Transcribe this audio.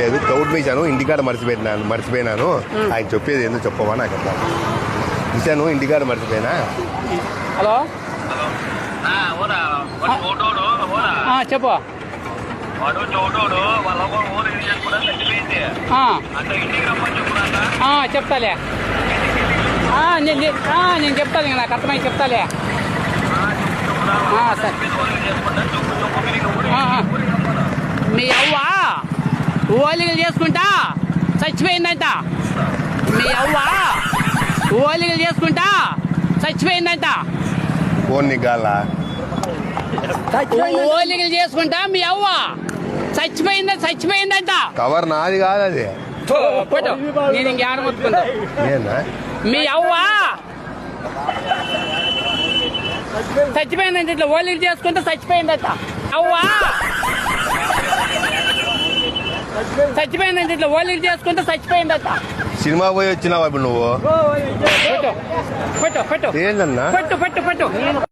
లేదు, క్రౌడ్ మీశాను ఇంటికాడ మర్చిపోయినాను. ఆయన చెప్పేది ఏందో చెప్పవా నాకు అట్లా ఇచ్చాను, ఇంటికాడ మర్చిపోయినా. హలో చెప్పు. చెప్తాలే, నేను చెప్తాను, నాకు అర్థమైంది చెప్తాలే. సరే, మీ అవ్వ ఓలిగలు చేసుకుంటా చచ్చిపోయిందంట. మీ అవ్వ ఓలిగలు చేసుకుంటా చచ్చిపోయిందంట. ఓలిగలు చేసుకుంటా మీ అవ్వ చచ్చిపోయిందంట. కవర్ నాది కాదు అది. నేను ఇంకేడ మొత్తుకుంటా. మీ అవ్వ చచ్చిపోయిందంట, ఇట్లా ఓలిగలు చేసుకుంటే చచ్చిపోయిందట. అవ్వ చచ్చిపోయిందంట, ఇట్లా ఓలిగలు చేసుకుంటే చచ్చిపోయిందట. సినిమా పోయి వచ్చినావా ఇప్పుడు నువ్వు? ఏందన్నా? పట్టు